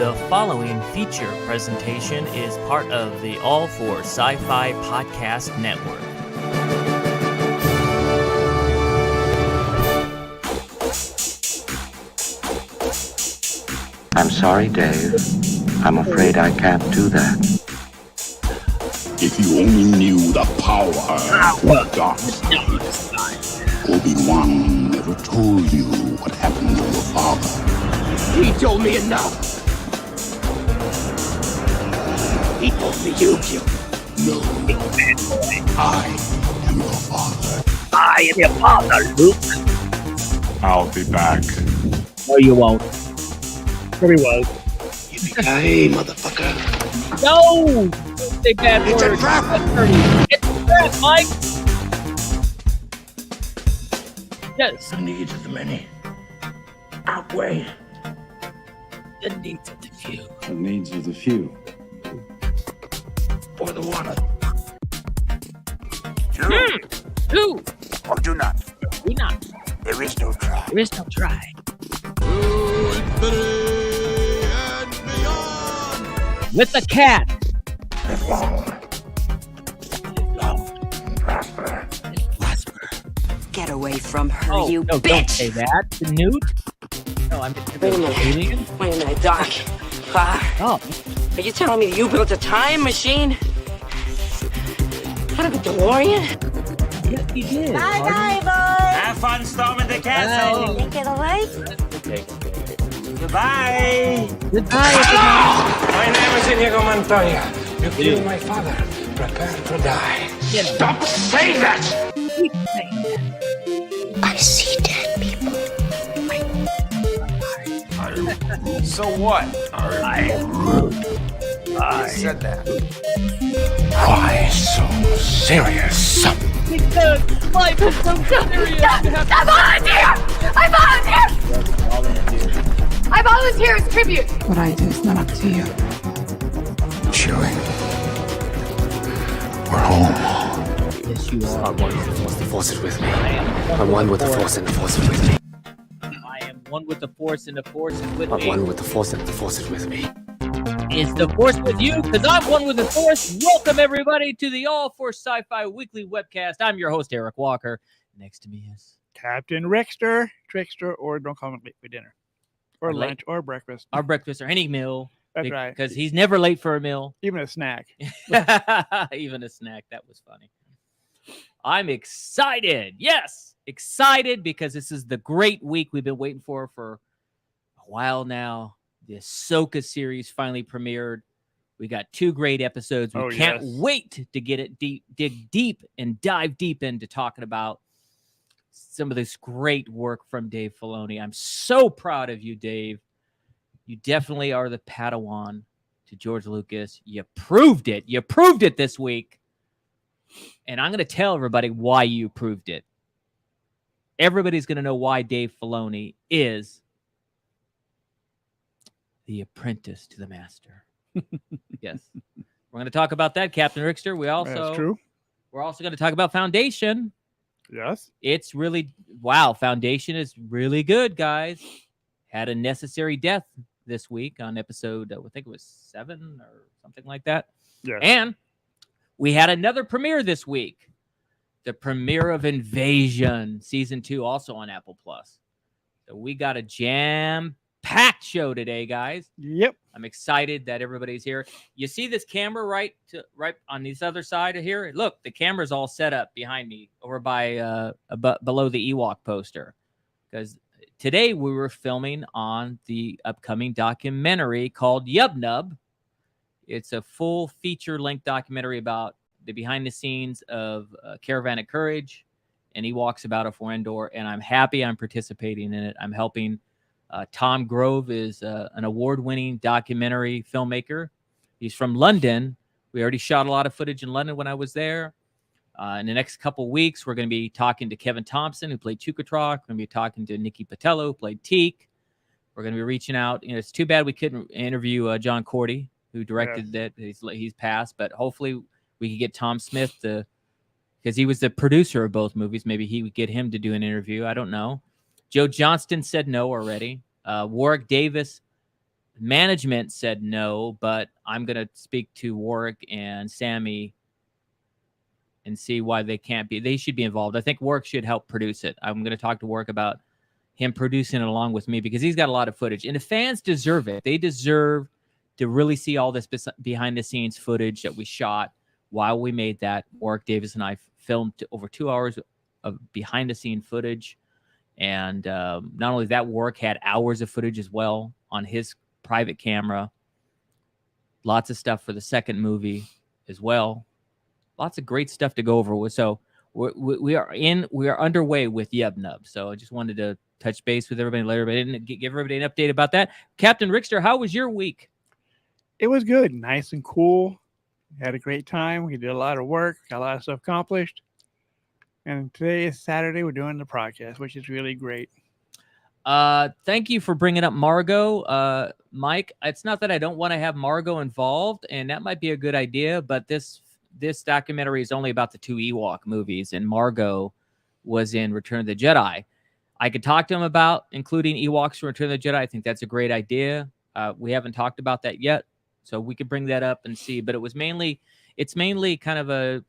The following feature presentation is part of the All for Sci-Fi Podcast Network. I'm sorry, Dave. I'm afraid I can't do that. If you only knew the power of the dark side. Obi-Wan never told you what happened to your father. He told me enough. He told me you killed him. No. I am your father. I am your father, Luke. I'll be back. No, you won't. Sure he was. Yippee-ki-yay, motherfucker. No! Don't say bad words. It's a trap. It's a trap, Mike. Yes. The needs of the many outweigh the needs of the few. The needs of the few. For the one. Do Or do not. we not? There is no try. There is no try. With the cat. Live long. Live long. Prosper. Prosper. Get away from her, Oh, you no, bitch! don't say that. The newt? No, I'm just Wait a minute. Wait a minute, Doc. Oh, Are you telling me that you built a time machine? Out of a DeLorean? yes, he did. Bye-bye, boys. Have fun storming the castle. Take it away. Goodbye. Goodbye, My name is Inigo Montoya. You killed my father. Prepare to die. Stop saying that! I see dead people. So what? I am rude. I said that. Why so serious? Because life is so serious. I volunteer! I volunteer as tribute! What I do is not up to you. Chewie. We're home. Yes, you are. I'm one with the Force. The Force is with me. I'm one with the Force, and the Force is with me. I am one with the Force, and the Force is with I'm me. one with the Force, and the Force is with me. Is the Force with you? Because I'm one with the Force. Welcome, everybody, to the All for Sci-Fi Weekly Webcast. I'm your host, Eric Walker. Next to me is Captain Rickster, Trickster, or don't call him late for dinner, or Or late. lunch, or breakfast. our breakfast or any meal. That's right. Because he's never late for a meal. Even a snack. Even a snack. That was funny. I'm excited. Yes, excited because this is the great week we've been waiting for a while now. The Ahsoka series finally premiered. We got 2 great episodes. We can't wait to get it dig deep and dive deep into talking about some of this great work from Dave Filoni. I'm so proud of you, Dave. You definitely are the Padawan to George Lucas. You proved it. You proved it this week. And I'm going to tell everybody why you proved it. Everybody's going to know why Dave Filoni is the apprentice to the master. Yes. We're going to talk about that, Captain Rickster. That's true. We're also going to talk about Foundation. Yes. It's really, wow, Foundation is really good, guys. Had a necessary death this week on episode, I think it was 7 or something like that. Yes. And we had another premiere this week. The premiere of Invasion, Season 2, also on Apple Plus. So we got a jam-packed show today, guys. Yep. I'm excited that everybody's here. You see this camera right on this other side of here? Look, the camera's all set up behind me over by below the Ewok poster. Because today we were filming on the upcoming documentary called Yub Nub. It's a full feature-length documentary about the behind-the-scenes of Caravan of Courage and Ewoks About a For Endor, and I'm happy I'm participating in it. I'm helping. Tom Grove is an award-winning documentary filmmaker. He's from London. We already shot a lot of footage in London when I was there. In the next couple weeks, we're going to be talking to Kevin Thompson, who played Chukatrak. We're going to be talking to Nikki Patello, who played Teak. We're going to be reaching out. You know, it's too bad we couldn't interview John Cordy, who directed that. He's passed, but hopefully we could get Tom Smith because he was the producer of both movies. Maybe he would get him to do an interview. I don't know. Joe Johnston said no already. Warwick Davis management said no, but I'm going to speak to Warwick and Sammy and see why they can't be. They should be involved. I think Warwick should help produce it. I'm going to talk to Warwick about him producing it along with me because he's got a lot of footage. And the fans deserve it. They deserve to really see all this behind-the-scenes footage that we shot while we made that. Warwick Davis and I filmed over 2 hours of behind-the-scene footage. And not only that, Warwick had hours of footage as well on his private camera. Lots of stuff for the second movie as well. Lots of great stuff to go over with. So we are underway with Yub Nub. So I just wanted to touch base with everybody, let everybody give everybody an update about that. Captain Rickster, how was your week? It was good, nice and cool. Had a great time. We did a lot of work, got a lot of stuff accomplished. And today is Saturday. We're doing the podcast, which is really great. Thank you for bringing up Margot, Mike. It's not that I don't want to have Margot involved, and that might be a good idea, but this documentary is only about the 2 Ewok movies, and Margot was in Return of the Jedi. I could talk to him about including Ewoks from Return of the Jedi. I think that's a great idea. We haven't talked about that yet, so we could bring that up and see. But it's mainly kind of a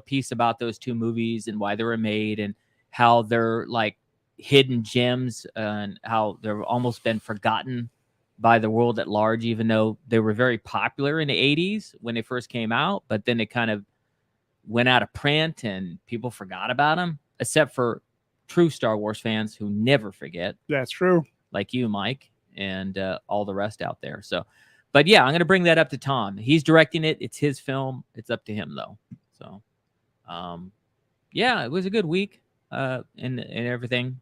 piece about those 2 movies and why they were made and how they're like hidden gems and how they've almost been forgotten by the world at large, even though they were very popular in the 80s when they first came out, but then they kind of went out of print and people forgot about them, except for true Star Wars fans who never forget. That's true. Like you, Mike, and all the rest out there. So, but yeah, I'm going to bring that up to Tom. He's directing it. It's his film. It's up to him though. So, yeah, it was a good week and everything.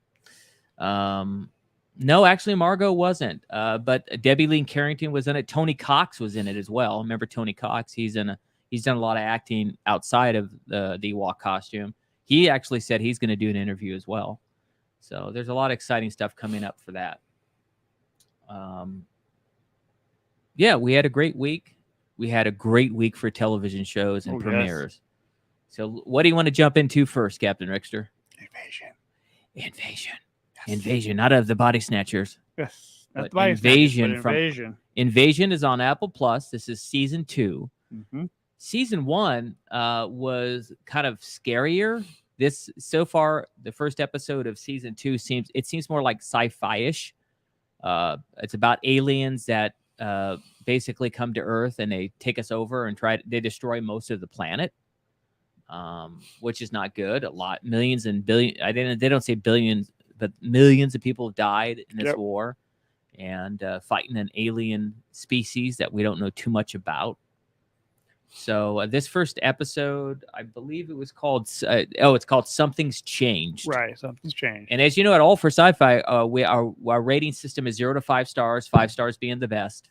No, actually, Margot wasn't. But Debbie Lee Carrington was in it. Tony Cox was in it as well. Remember Tony Cox? He's done a lot of acting outside of the Ewok costume. He actually said he's going to do an interview as well. So there's a lot of exciting stuff coming up for that. Yeah, we had a great week. We had a great week for television shows and premieres. Yes. So what do you want to jump into first, Captain Rickster? Invasion. Yes. Invasion, not of the Body Snatchers. Yes. But Invasion. Invasion is on Apple Plus. This is season 2. Mm-hmm. Season 1 was kind of scarier. This so far, the first episode of season 2 seems more like sci-fi-ish. It's about aliens that basically come to Earth and they take us over and they destroy most of the planet, which is not good. Millions and billions. They don't say billions, but millions of people have died in this war, and fighting an alien species that we don't know too much about. So this first episode, I believe it was called. It's called Something's Changed. Right, Something's Changed. And as you know, at All for Sci-Fi, our rating system is 0 to 5 stars. 5 stars being the best.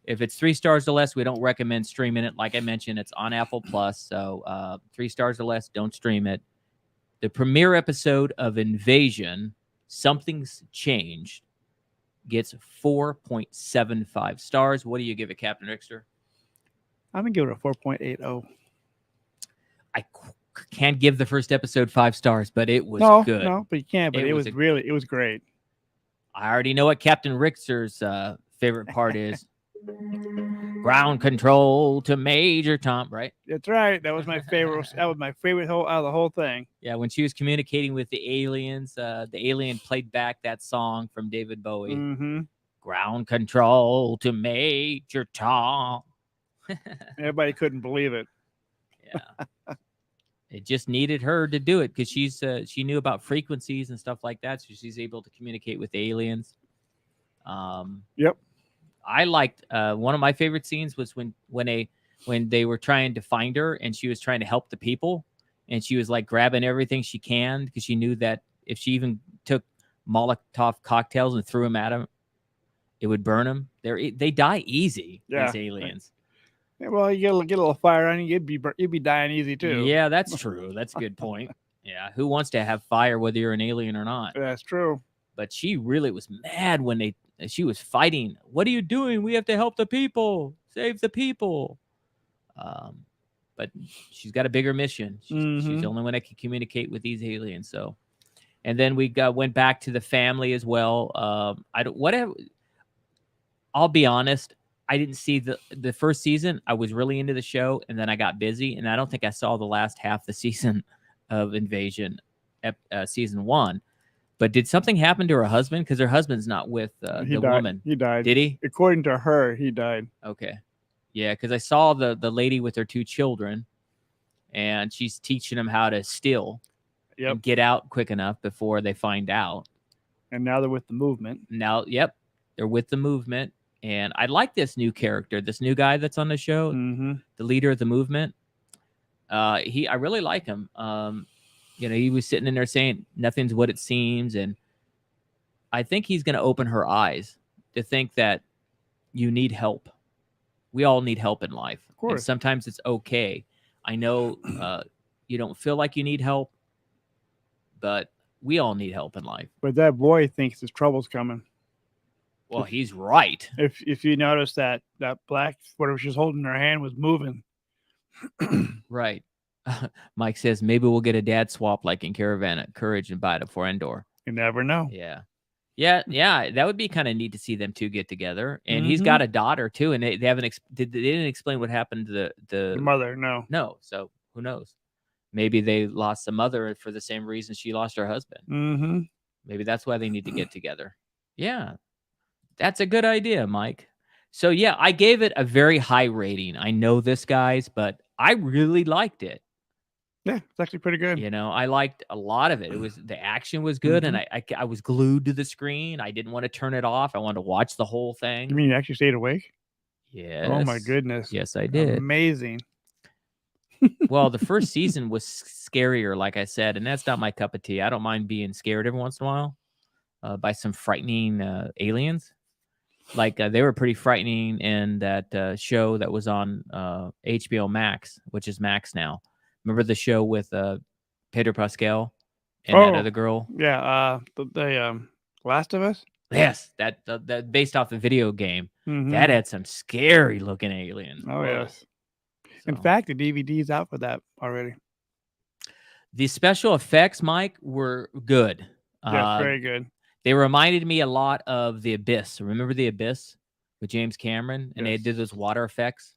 If it's 3 stars or less, we don't recommend streaming it. Like I mentioned, it's on Apple Plus, so 3 stars or less, don't stream it. The premiere episode of Invasion, Something's Changed, gets 4.75 stars. What do you give it, Captain Rickster? I'm going to give it a 4.80. I can't give the first episode 5 stars, but it was good. No, but you can't. But it was great. I already know what Captain Rickster's favorite part is. Ground control to Major Tom, right? That's right. That was my favorite. That was my favorite out of the whole thing. Yeah, when she was communicating with the aliens, the alien played back that song from David Bowie. Mm-hmm. Ground control to Major Tom. Everybody couldn't believe it. Yeah. It just needed her to do it because she knew about frequencies and stuff like that, so she's able to communicate with aliens. Yep. I liked one of my favorite scenes was when they were trying to find her and she was trying to help the people, and she was like grabbing everything she can because she knew that if she even took Molotov cocktails and threw them at them, it would burn them. They die easy. These aliens. Yeah, well, you get a little fire on you, you'd be dying easy too. Yeah, that's true. That's a good point. Yeah, who wants to have fire whether you're an alien or not? That's true. But she really was mad when she was fighting. What are you doing? We have to help the people. Save the people. But she's got a bigger mission. She's the only one that can communicate with these aliens. So, and then we went back to the family as well. I'll be honest. I didn't see the first season. I was really into the show, and then I got busy, and I don't think I saw the last half the season of Invasion, season 1. But did something happen to her husband? Because her husband's not with He the died. woman. He died. Did he? According to her, he died. Okay. Yeah, because I saw the lady with her 2 children, and she's teaching them how to steal and get out quick enough before they find out. And now they're with the movement. Now, they're with the movement. And I like this new character, this new guy that's on the show, the leader of the movement. I really like him. He was sitting in there saying nothing's what it seems, and I think he's going to open her eyes to think that you need help. We all need help in life. Of course. And sometimes it's okay. I know you don't feel like you need help, but we all need help in life. But that boy thinks his trouble's coming. Well, he's right. If you notice that black, whatever she's holding in her hand was moving. Right. Mike says maybe we'll get a dad swap like in Caravan at Courage and buy it for Endor. You never know. Yeah. That would be kind of neat to see them two get together. And he's got a daughter too, and they haven't they didn't explain what happened to the mother. No. So who knows? Maybe they lost the mother for the same reason she lost her husband. Maybe that's why they need to get together. Yeah, that's a good idea, Mike. So yeah, I gave it a very high rating. I know this, guys, but I really liked it. Yeah, it's actually pretty good. I liked a lot of it. It was the action was good, and I was glued to the screen. I didn't want to turn it off. I wanted to watch the whole thing. You mean you actually stayed awake? Yes. Oh my goodness. Yes, I did. Amazing. Well, the first season was scarier, like I said, and that's not my cup of tea. I don't mind being scared every once in a while by some frightening aliens. Like they were pretty frightening in that show that was on HBO Max, which is Max now. Remember the show with Pedro Pascal and that other girl? Yeah, the Last of Us? Yes, that based off the video game. That had some scary looking aliens. Oh, yes. In fact, the DVD's out for that already. The special effects, Mike, were good. Yes, very good. They reminded me a lot of The Abyss. Remember The Abyss with James Cameron? And they did those water effects.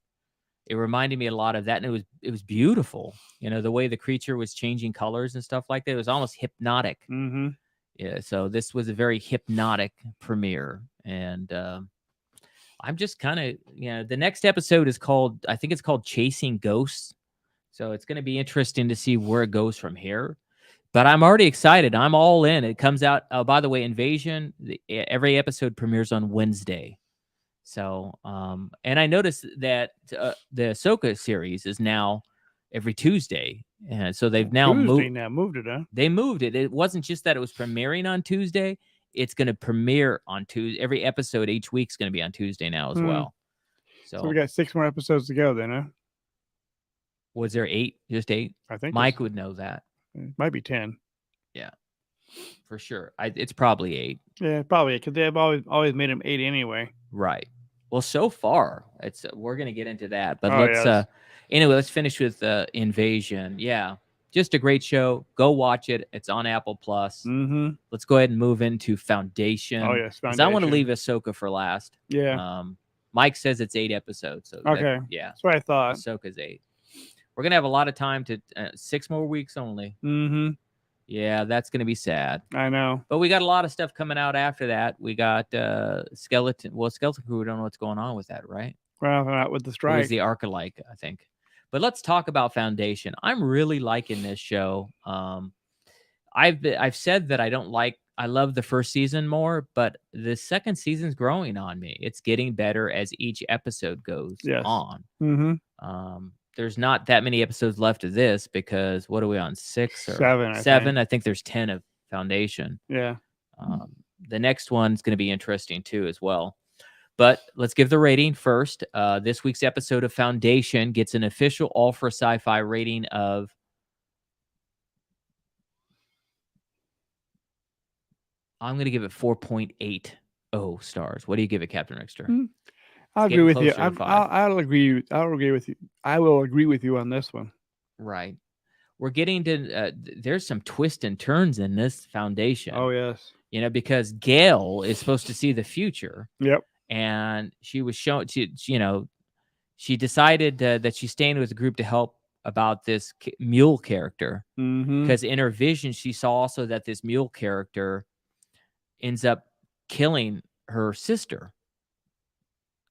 It reminded me a lot of that, and it was beautiful. The way the creature was changing colors and stuff like that. It was almost hypnotic. Yeah, so this was a very hypnotic premiere, and I'm just kind of, the next episode is called, I think it's called Chasing Ghosts. So it's going to be interesting to see where it goes from here. But I'm already excited. I'm all in. It comes out, by the way, Invasion, every episode premieres on Wednesday. So, and I noticed that the Ahsoka series is now every Tuesday. And so they've now moved it, huh? They moved it. It wasn't just that it was premiering on Tuesday. It's going to premiere on Tuesday. Every episode each week's going to be on Tuesday now as well. So we got 6 more episodes to go then, huh? Was there 8? Just 8? I think Mike would know that. It might be 10. Yeah, for sure. It's probably 8. Yeah, probably, because they've always made them 8 anyway. Right. Well, so far, we're going to get into that. But anyway, let's finish with Invasion. Yeah, just a great show. Go watch it. It's on Apple Plus. Let's go ahead and move into Foundation. Oh, yes, Foundation. I want to leave Ahsoka for last. Yeah. Mike says it's 8 episodes. So okay. That's what I thought. Ahsoka's 8. We're going to have a lot of time to 6 more weeks only. Yeah, that's going to be sad. I know. But we got a lot of stuff coming out after that. We got Skeleton Crew. We don't know what's going on with that, right? Well, not with the strike. It was the Arcalike, I think. But let's talk about Foundation. I'm really liking this show. I've said that I love the first season more, but the second season's growing on me. It's getting better as each episode goes on. There's not that many episodes left of this because what are we on? 6 or 7? 7. I think there's 10 of Foundation. Yeah. The next one's going to be interesting too as well. But let's give the rating first. This week's episode of Foundation gets an official All for Sci-Fi rating of I'm going to give it 4.80 stars. What do you give it, Captain Rickster? I'll agree with you. I'll agree. I'll agree with you. I will agree with you on this one. Right. We're getting to there's some twists and turns in this Foundation. Oh yes. Because Gale is supposed to see the future. Yep. and she was shown she decided that she's staying with the group to help about this mule character, Mm-hmm. because in her vision she saw also that this mule character ends up killing her sister,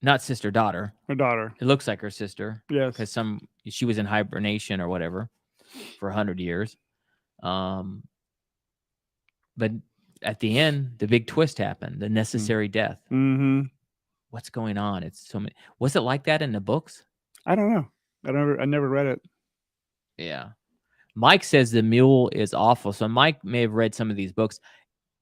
not sister, daughter. Her daughter. It looks like her sister. Yes. Because she was in hibernation or whatever for 100 years. But at the end, the big twist happened, the necessary death. Mm-hmm. What's going on? It's so many. Was it like that in the books? I don't know. I never read it. Yeah. Mike says the mule is awful. So Mike may have read some of these books.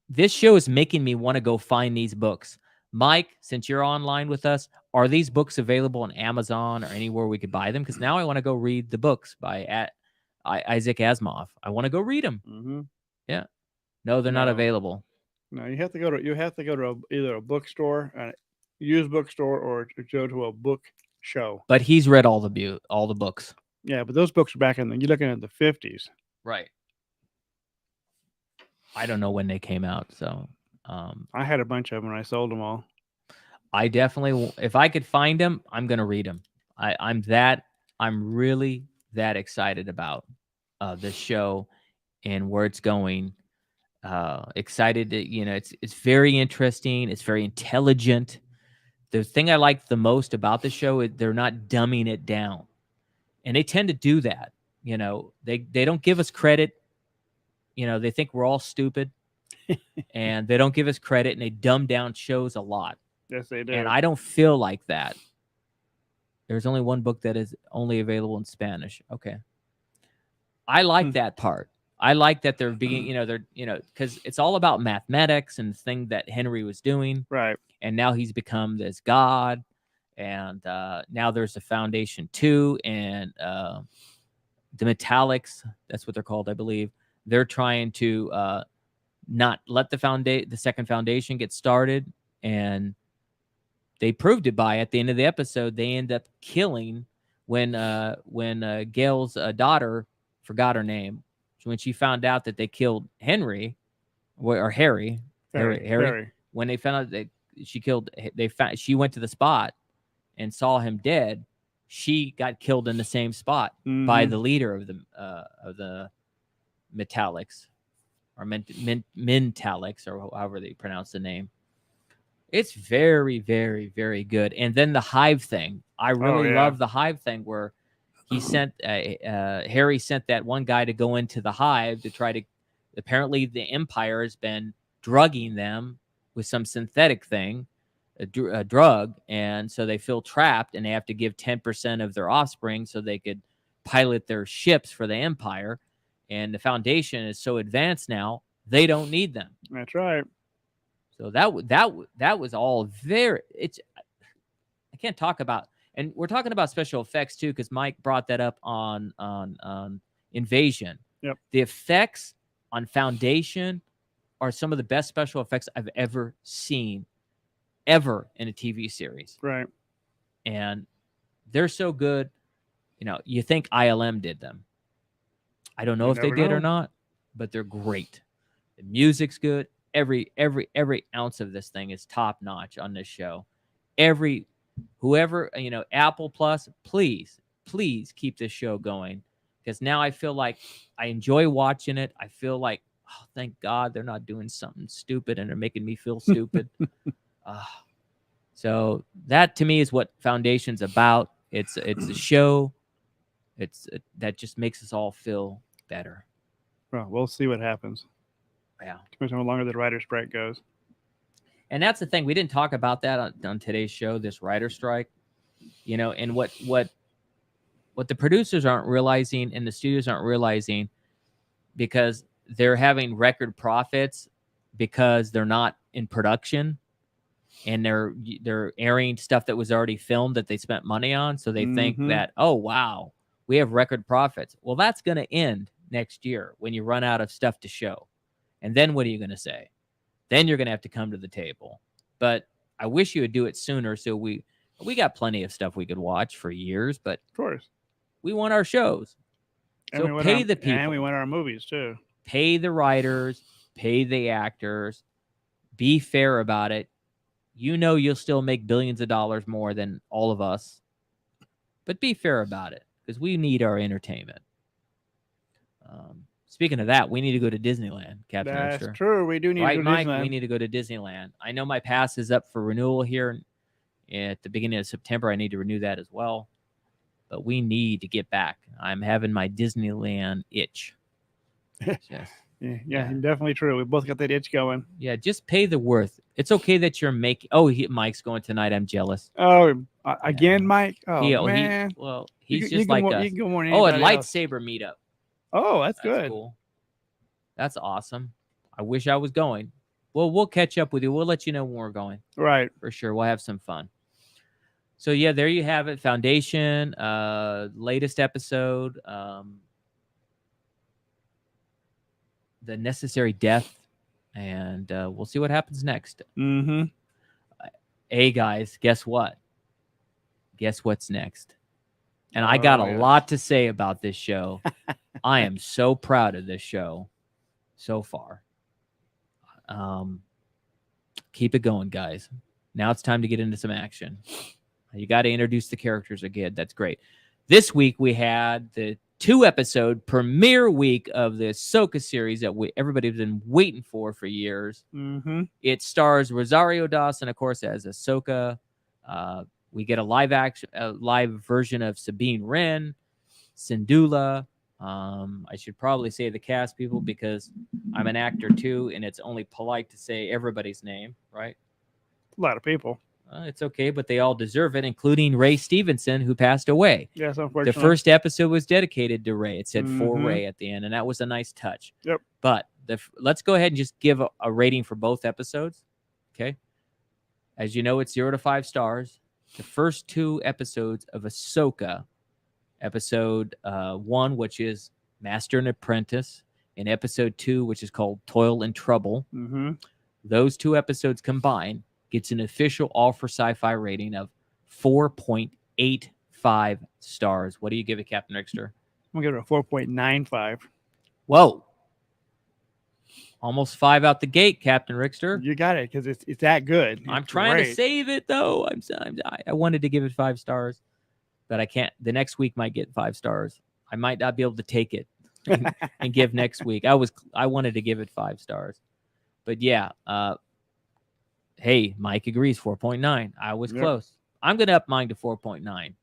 This show is making me want to go find these books. Mike, since you're online with us, are these books available on Amazon or anywhere we could buy them? Because now I want to go read the books by Isaac Asimov. I want to go read them. Mm-hmm. Yeah. No, they're not available. No, you have to go to either a bookstore, a used bookstore, or go to a book show. But he's read all the books. Yeah, but those books are back you're looking at the 50s. Right. I don't know when they came out, so I had a bunch of them and I sold them all. I definitely, if I could find them, I'm gonna read them. I'm really that excited about this show and where it's going. Excited to, it's very interesting. It's very intelligent. The thing I like the most about the show is they're not dumbing it down, and they tend to do that. They don't give us credit. They think we're all stupid, and they don't give us credit, and they dumb down shows a lot. Yes, they do. And I don't feel like that. There's only one book that is only available in Spanish. Okay. I like that part. I like that they're being, because it's all about mathematics and the thing that Henry was doing. Right. And now he's become this god. And now there's a Foundation 2 and the Metallics. That's what they're called, I believe. They're trying to not let the second Foundation get started. And they proved it by, at the end of the episode, they end up killing when Gail's daughter, forgot her name, when she found out that they killed Henry or Harry, when they found out that she went to the spot and saw him dead. She got killed in the same spot by the leader of the Metallics or Mentalics, or however they pronounce the name. It's very, very, very good. And then the Hive thing. I really love the Hive thing where he sent Harry sent that one guy to go into the Hive to try to. Apparently, the Empire has been drugging them with some synthetic thing, a drug, and so they feel trapped, and they have to give 10% of their offspring so they could pilot their ships for the Empire. And the Foundation is so advanced now, they don't need them. That's right. So that was all very. I can't talk about, and we're talking about special effects too, because Mike brought that up on Invasion. Yep. The effects on Foundation are some of the best special effects I've ever seen, ever in a TV series. Right. And they're so good. You think ILM did them. I don't know if they did or not, but they're great. The music's good. Every ounce of this thing is top notch on this show. Whoever, Apple Plus, please keep this show going, because now I feel like I enjoy watching it. I feel like, oh, thank God they're not doing something stupid and they're making me feel stupid. So that to me is what Foundation's about. It's a show. That just makes us all feel better. Well, we'll see what happens. Yeah. Depends on how longer the writer's strike goes. And that's the thing. We didn't talk about that on today's show, this writer strike. And what the producers aren't realizing and the studios aren't realizing, because they're having record profits because they're not in production and they're airing stuff that was already filmed that they spent money on. So they think that, oh, wow, we have record profits. Well, that's going to end next year when you run out of stuff to show. And then what are you going to say? Then you're going to have to come to the table. But I wish you would do it sooner. So we got plenty of stuff we could watch for years, but of course we want our shows. And so pay the people. And we want our movies too. Pay the writers, pay the actors, be fair about it. you know you'll still make billions of dollars more than all of us. But be fair about it, because we need our entertainment. Speaking of that, we need to go to Disneyland, Captain That's Extra. true. We do need Right, to go to Mike? Disneyland. We need to go to Disneyland. I know my pass is up for renewal here at the beginning of September. I need to renew that as well. But we need to get back. I'm having my Disneyland itch. Yes. Yeah, definitely true. We both got that itch going. Yeah, just pay the worth. It's okay that you're making. Mike's going tonight. I'm jealous. Oh, again, Mike? Oh, man. He's You just can like go us. you can go more than Oh, a anybody else. lightsaber meetup. Oh, that's good. Cool. That's awesome. I wish I was going. Well, we'll catch up with you. We'll let you know when we're going. Right. For sure. We'll have some fun. So, yeah, there you have it. Foundation, latest episode, The Necessary Death, and we'll see what happens next. Mm-hmm. Hey, guys, guess what? Guess what's next? And I got a lot to say about this show. I am so proud of this show so far. Keep it going, guys. Now it's time to get into some action. You got to introduce the characters again. That's great. This week we had the 2-episode premiere week of the Ahsoka series that everybody's been waiting for years. Mm-hmm. It stars Rosario Dawson, of course, as Ahsoka. We get a live version of Sabine Wren, Syndulla. I should probably say the cast people because I'm an actor too, and it's only polite to say everybody's name, right? A lot of people. It's okay, but they all deserve it, including Ray Stevenson, who passed away. Yes, unfortunately. The first episode was dedicated to Ray. It said for Mhm. Ray at the end, and that was a nice touch. Yep. But let's go ahead and just give a rating for both episodes. Okay. As you know, it's 0 to 5 stars. The first 2 episodes of Ahsoka, episode 1, which is Master and Apprentice, and episode 2, which is called Toil and Trouble. Mm-hmm. Those 2 episodes combined gets an official All for Sci-Fi rating of 4.85 stars. What do you give it, Captain Rickster? I'm going to give it a 4.95. Whoa. Almost 5 out the gate, Captain Rickster. You got it, because it's that good. I'm It's trying to great. save it, though. I wanted to give it 5 stars, but I can't. The next week might get 5 stars. I might not be able to take it and give next week. I wanted to give it 5 stars. But yeah, hey, Mike agrees, 4.9. I was close. I'm going to up mine to 4.9.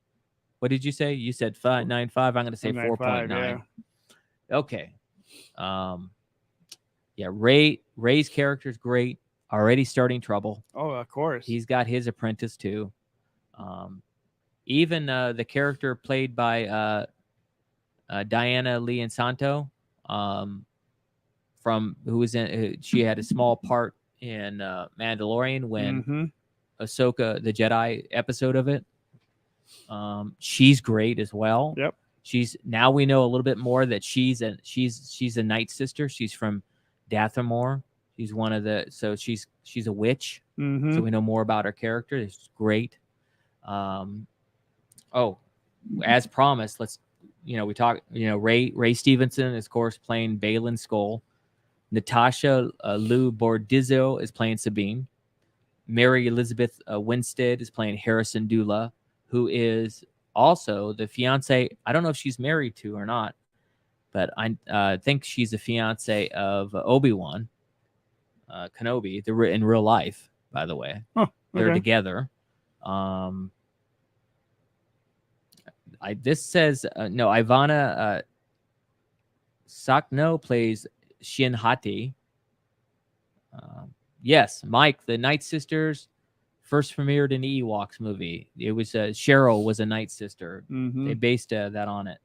What did you say? You said 5.95. I'm going to say 4.9. Yeah. Okay. Yeah, Ray's character is great. Already starting trouble. Oh, of course. He's got his apprentice too. Even the character played by Diana Lee Santo, from who was in, she had a small part in Mandalorian when Ahsoka, the Jedi episode of it. She's great as well. Yep. Now we know a little bit more that she's a Night Sister. She's from Dathomir. She's one of the, so she's a witch. Mm-hmm. So we know more about her character. It's great. As promised, we talk, Ray Stevenson is, of course, playing Baylan Skoll. Natasha Lou Bordizzo is playing Sabine. Mary Elizabeth Winstead is playing Harrison Dula, who is also the fiance. I don't know if she's married to or not, but I think she's a fiance of Obi-Wan Kenobi. They're in real life, by the way. Oh, They're okay. together. This says no. Ivana Sakno plays Shin Hati. Yes, Mike, the Night Sisters first premiered in the Ewoks movie. It was Cheryl was a Night Sister. Mm-hmm. They based that on it.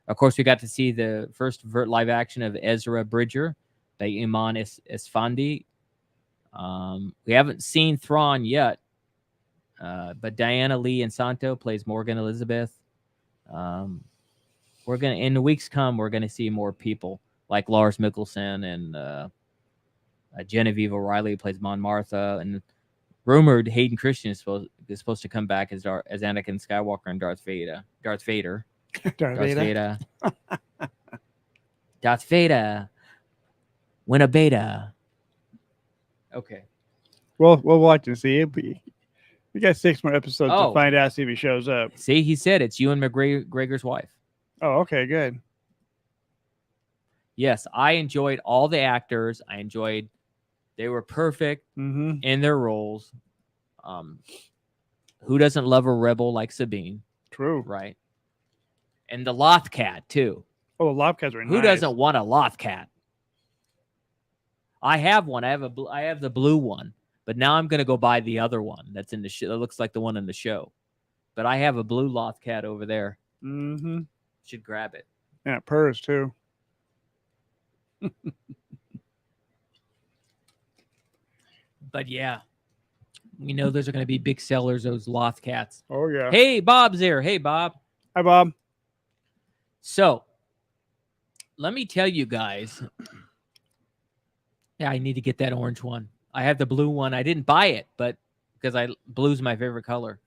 Of course, we got to see the first live action of Ezra Bridger by Iman Esfandi. We haven't seen Thrawn yet, but Diana Lee Santo plays Morgan Elizabeth. We're gonna, in the weeks come, we're gonna see more people like Lars Mikkelsen and Genevieve O'Reilly, who plays Mon Martha, and rumored Hayden Christensen is supposed to come back as Anakin Skywalker and Darth Vader. Darth Vader. Darth Vader. Win a beta. Okay. We'll watch and see. We got 6 more episodes Oh. to find out, see if he shows up. See, he said it's Ewan McGregor's wife. Oh, okay, good. Yes, I enjoyed all the actors. They were perfect in their roles. Who doesn't love a rebel like Sabine? True. Right. And the Loth Cat, too. Oh, the Lobcats were nice. Who doesn't want a Loth Cat? I have one. I have the blue one, but now I'm going to go buy the other one that's in the show. That looks like the one in the show. But I have a blue Loth Cat over there. Mm-hmm. Should grab it. And it purrs, too. But yeah, we know those are going to be big sellers, those Loth Cats. Oh, yeah. Hey, Bob's there. Hey, Bob. Hi, Bob. So, let me tell you guys. Yeah, I need to get that orange one. I have the blue one. I didn't buy it, but because blue's my favorite color.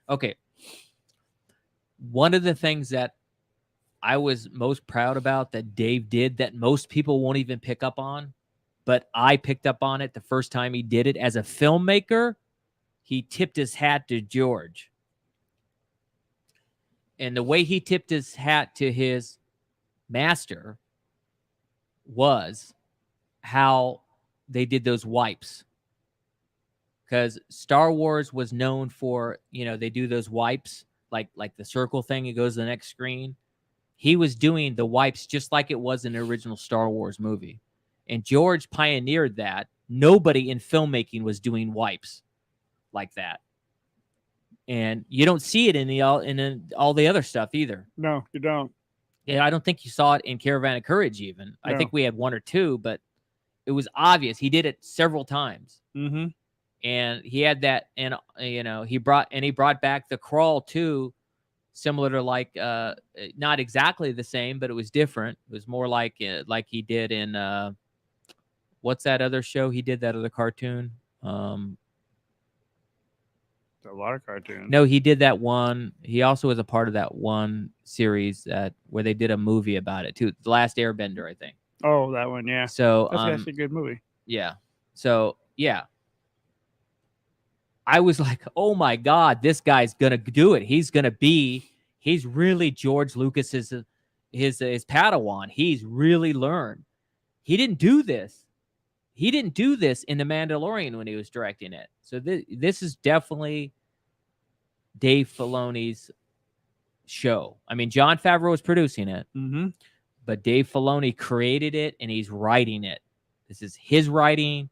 Okay. One of the things that I was most proud about that Dave did that most people won't even pick up on, but I picked up on it the first time he did it as a filmmaker. He tipped his hat to George. And the way he tipped his hat to his master was how they did those wipes. Because Star Wars was known for, they do those wipes, like the circle thing, it goes to the next screen. He was doing the wipes just like it was in the original Star Wars movie. And George pioneered that. Nobody in filmmaking was doing wipes like that. And you don't see it in all the other stuff either. No, you don't. Yeah, I don't think you saw it in Caravan of Courage even. No. I think we had one or two, but it was obvious. He did it several times. Mm-hmm. And he had that, and he brought back the crawl too, similar to not exactly the same, but it was different. It was more like he did in what's that other show he did, that other cartoon? A lot of cartoons. No, he did that one. He also was a part of that one series where they did a movie about it too. The Last Airbender, I think. Oh, that one, yeah. So that's actually a good movie. Yeah. So yeah. I was like, oh my God, this guy's gonna do it. He's really George Lucas's his Padawan. He's really learned. He didn't do this. He didn't do this in The Mandalorian when he was directing it. So this is definitely Dave Filoni's show. I mean, Jon Favreau is producing it, but Dave Filoni created it and he's writing it. This is his writing.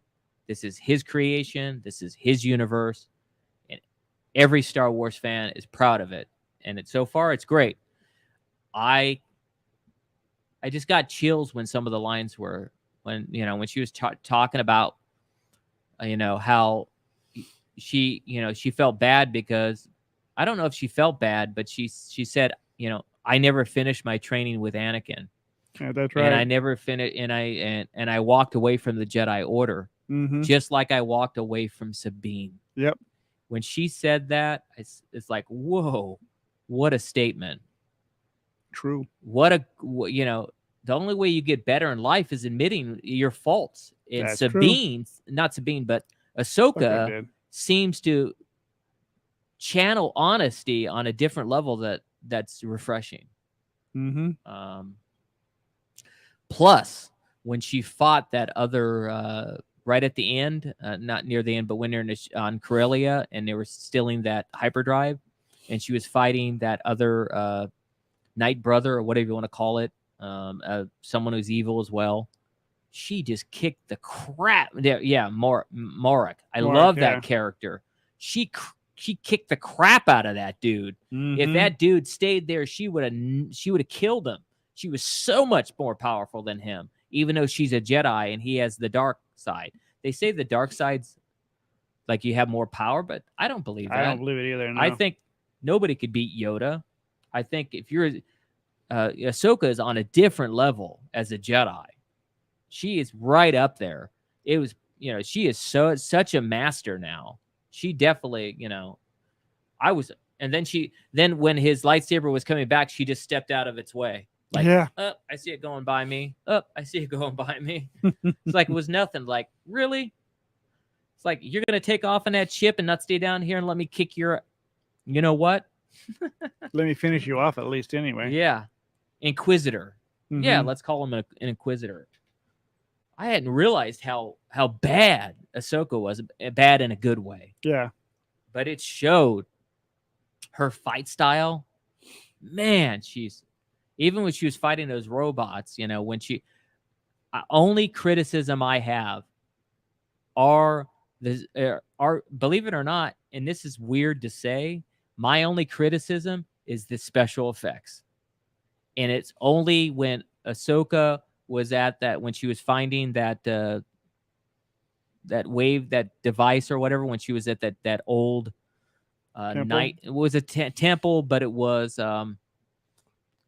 This is his creation. This is his universe. And every Star Wars fan is proud of it. And so far, it's great. I just got chills when some of the lines were, when she was talking about, how she felt bad because, I don't know if she felt bad, but she said, I never finished my training with Anakin. Yeah, that's right. And I never finished, and I walked away from the Jedi Order, just like I walked away from Sabine. Yep. When she said that, it's like, whoa, what a statement. True. The only way you get better in life is admitting your faults. And That's Sabine, not Sabine, but Ahsoka seems to channel honesty on a different level that's refreshing. Plus, when she fought that other right at the end, not near the end, but when they're on Corellia and they were stealing that hyperdrive, and she was fighting that other Night Brother or whatever you want to call it, someone who's evil as well. She just kicked the crap. Yeah, Morak. I love that character. She kicked the crap out of that dude. If that dude stayed there, she would have killed him. She was so much more powerful than him, even though she's a Jedi and he has the dark side. They say the dark side's like you have more power, but I don't believe that. I don't believe it either. No. I think nobody could beat Yoda. I think if you're Ahsoka is on a different level as a Jedi. She is right up there. It was, she is such a master now. She definitely, then when his lightsaber was coming back, she just stepped out of its way. Like, I see it going by me. I see it going by me. It's like it was nothing. Like, really? It's like, you're going to take off on that ship and not stay down here and let me kick your, you know what? Let me finish you off at least anyway. Yeah. Inquisitor. Yeah, Mhm. let's call him an Inquisitor. I hadn't realized how bad Ahsoka was, bad in a good way. Yeah. But it showed her fight style. Man, even when she was fighting those robots, when she only criticism I have are believe it or not, and this is weird to say, my only criticism is the special effects. And it's only when Ahsoka was at that, when she was finding that wave, that device or whatever, when she was at that old night, it was a temple, but it was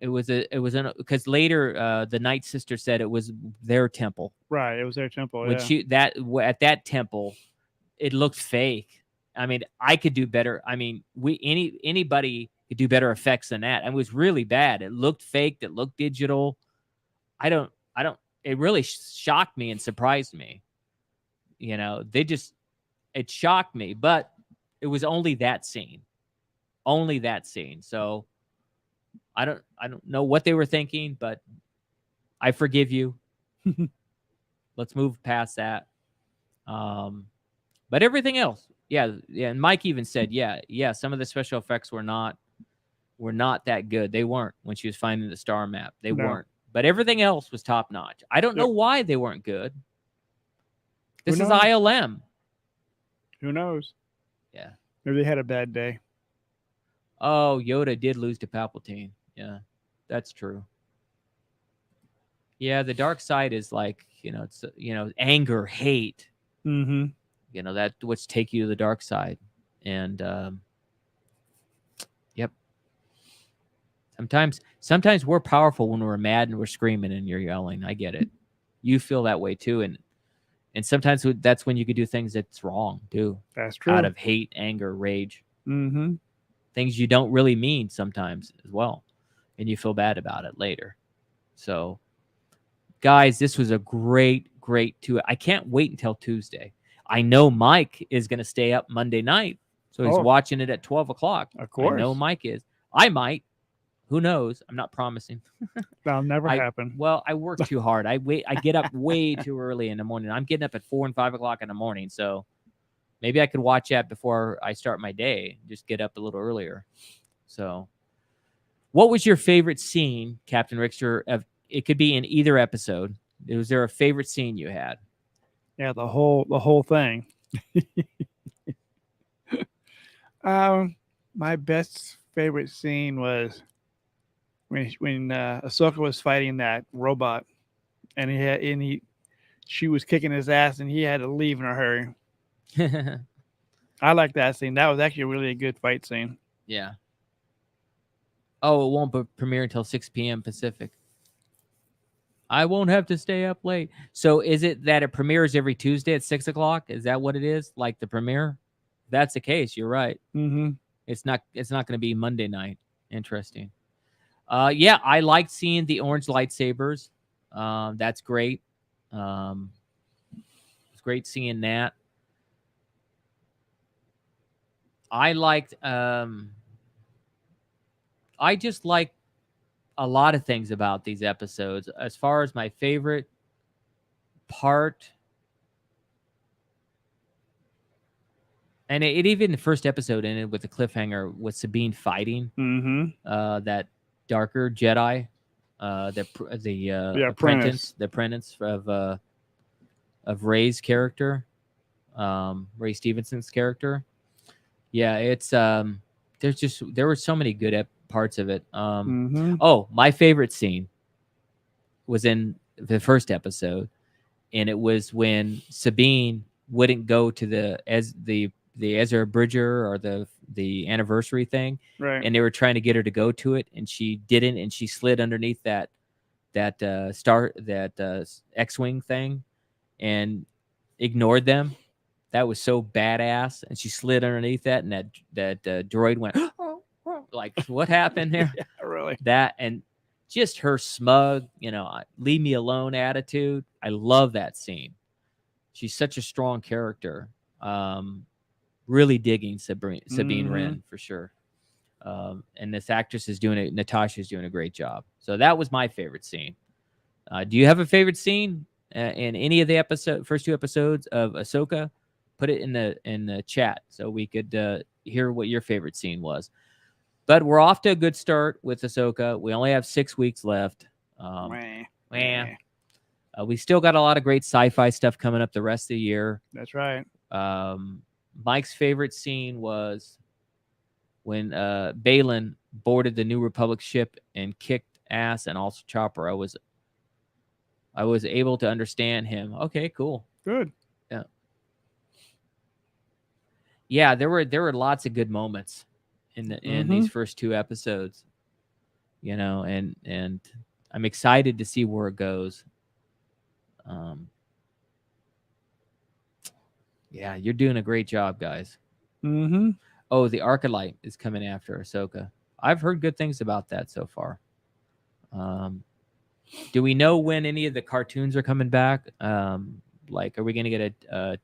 because later the Night Sister said it was their temple. Right, it was their temple. When at that temple, it looked fake. I mean, I could do better. I mean, anybody could do better effects than that. It was really bad. It looked fake. It looked digital. It really shocked me and surprised me. It shocked me, but it was only that scene. So I don't know what they were thinking, but I forgive you. Let's move past that. But everything else, yeah. And Mike even said, yeah, some of the special effects were not that good. They weren't when she was finding the star map. They weren't. But everything else was top notch. I don't know why they weren't good. This is ILM. Who knows? Yeah. Maybe they had a bad day. Oh, Yoda did lose to Palpatine. Yeah, that's true. Yeah, the dark side is like, it's anger, hate. Mm-hmm. That what's take you to the dark side. And yep. Sometimes we're powerful when we're mad and we're screaming and you're yelling. I get it. You feel that way too, and sometimes that's when you could do things that's wrong too. That's true. Out of hate, anger, rage. Mm-hmm. Things you don't really mean sometimes as well, and you feel bad about it later. So, guys, this was a great 2. I can't wait until Tuesday. I know Mike is going to stay up Monday night, so he's watching it at 12 o'clock. Of course. I know Mike is. I might. Who knows? I'm not promising. That'll never happen. Well, I work too hard. I get up way too early in the morning. I'm getting up at 4 and 5 o'clock in the morning, so maybe I could watch that before I start my day. Just get up a little earlier. So, what was your favorite scene, Captain Rickster? It could be in either episode. Was there a favorite scene you had? Yeah, the whole thing. My best favorite scene was when Ahsoka was fighting that robot, and she was kicking his ass, and he had to leave in a hurry. I like that scene. That was actually really a good fight scene. Yeah. Oh, it won't premiere until 6 p.m. Pacific. I won't have to stay up late. So is it that it premieres every Tuesday at 6 o'clock? Is that what it is? Like the premiere? If that's the case, you're right. Mm-hmm. It's not going to be Monday night. Interesting. Yeah, I liked seeing the orange lightsabers. That's great. It's great seeing that. I liked. I just like a lot of things about these episodes. As far as my favorite part, and it even the first episode ended with the cliffhanger with Sabine fighting that darker Jedi, the apprentice of Rey's character, Ray Stevenson's character. Yeah, it's there were so many good parts of it. Oh, my favorite scene was in the first episode, and it was when Sabine wouldn't go to the Ezra Bridger or the anniversary thing, right? And they were trying to get her to go to it, and she didn't, and she slid underneath that X-wing thing and ignored them. That was so badass, and she slid underneath that, and that droid went like, what happened there? Yeah, really. That, and just her smug, leave me alone attitude. I love that scene. She's such a strong character. Really digging Sabine Mhm. Wren for sure. And this actress is doing it. Natasha's doing a great job. So that was my favorite scene. Do you have a favorite scene in any of the first 2 episodes of Ahsoka? Put it in the chat so we could hear what your favorite scene was. But we're off to a good start with Ahsoka. We only have 6 weeks left. We still got a lot of great sci-fi stuff coming up the rest of the year. That's right. Mike's favorite scene was when Balin boarded the New Republic ship and kicked ass, and also Chopper. I was able to understand him. Okay, cool. Good. Yeah. Yeah, there were lots of good moments in these first 2 episodes. You know, and I'm excited to see where it goes. Yeah, you're doing a great job, guys. Mm-hmm. Oh, the Arcalite is coming after Ahsoka. I've heard good things about that so far. Do we know when any of the cartoons are coming back? Like, are we going to get a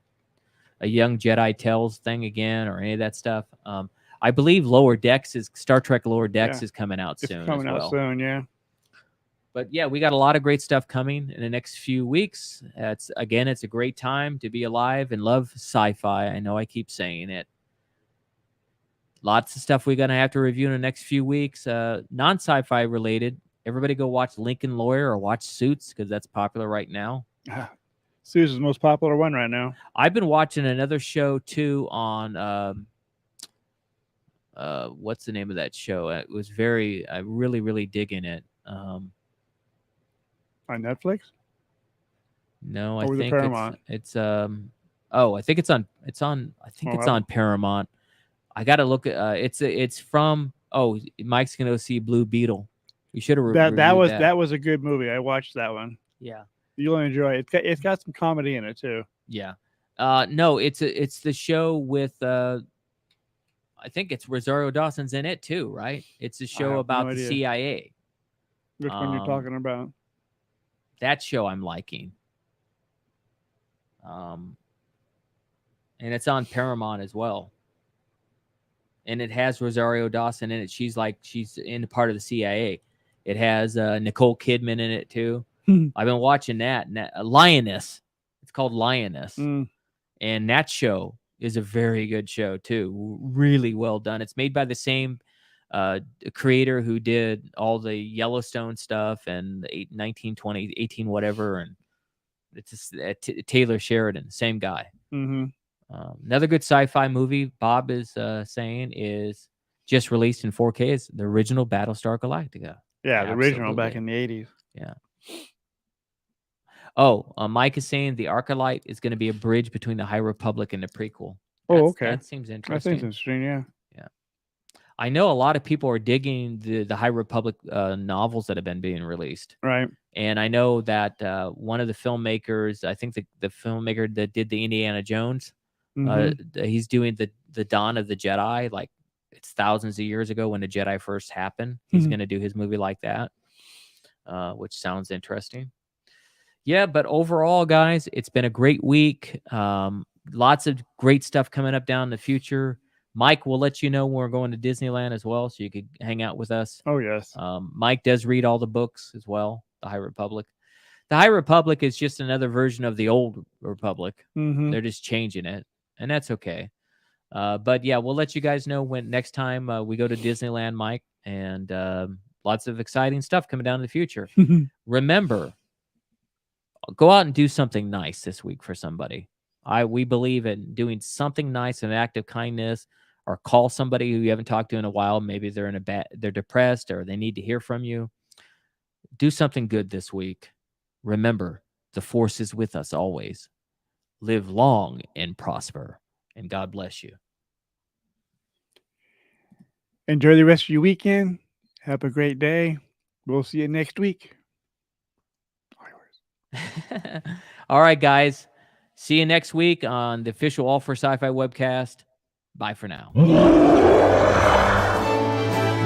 Young Jedi Tales thing again, or any of that stuff? I believe Star Trek Lower Decks is coming out soon. It's coming out soon, yeah. But yeah, we got a lot of great stuff coming in the next few weeks. It's a great time to be alive and love sci-fi. I know I keep saying it. Lots of stuff we're going to have to review in the next few weeks. Non-sci-fi related. Everybody go watch Lincoln Lawyer or watch Suits, because that's popular right now. Suits is the most popular one right now. I've been watching another show too on what's the name of that show? It was I really, really digging it. On Netflix? No, or I think Paramount? it's I think it's on Paramount. I got to look at it's from Mike's going to see Blue Beetle. You should have that was a good movie. I watched that one. Yeah. You'll enjoy it. It's got some comedy in it too. Yeah. No, it's the show with I think it's Rosario Dawson's in it too, right? It's a show about the CIA. Which one you're talking about? That show I'm liking. And it's on Paramount as well. And it has Rosario Dawson in it. She's in part of the CIA. It has Nicole Kidman in it too. I've been watching that. Lioness. It's called Lioness. And that show is a very good show too. Really well done. It's made by the same creator who did all the Yellowstone stuff and the 1920, 18 whatever. And it's just, Taylor Sheridan, same guy. Mm-hmm. Another good sci-fi movie Bob is saying is just released in 4K is the original Battlestar Galactica. Yeah, the original back in the 80s. Yeah. Oh, Mike is saying the Arcalite is going to be a bridge between the High Republic and the prequel. Okay. That seems interesting. That seems interesting, yeah. Yeah. I know a lot of people are digging the High Republic novels that have been being released. Right. And I know that one of the filmmakers, I think the filmmaker that did the Indiana Jones, he's doing the Dawn of the Jedi, like it's thousands of years ago when the Jedi first happened. He's going to do his movie like that, which sounds interesting. Yeah, but overall, guys, it's been a great week. Lots of great stuff coming up down in the future. Mike will let you know when we're going to Disneyland as well, so you could hang out with us. Oh, yes. Mike does read all the books as well, the High Republic. The High Republic is just another version of the Old Republic. They're just changing it, and that's okay. But yeah, we'll let you guys know when next time we go to Disneyland, Mike, and lots of exciting stuff coming down in the future. Remember, go out and do something nice this week for somebody. We believe in doing something nice, an act of kindness, or call somebody who you haven't talked to in a while. Maybe they're they're depressed or they need to hear from you. Do something good this week. Remember, the Force is with us always. Live long and prosper, and God bless you. Enjoy the rest of your weekend. Have a great day. We'll see you next week. All right, guys. See you next week on the official All for Sci-Fi webcast. Bye for now.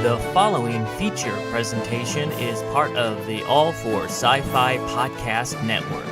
The following feature presentation is part of the All for Sci-Fi Podcast Network.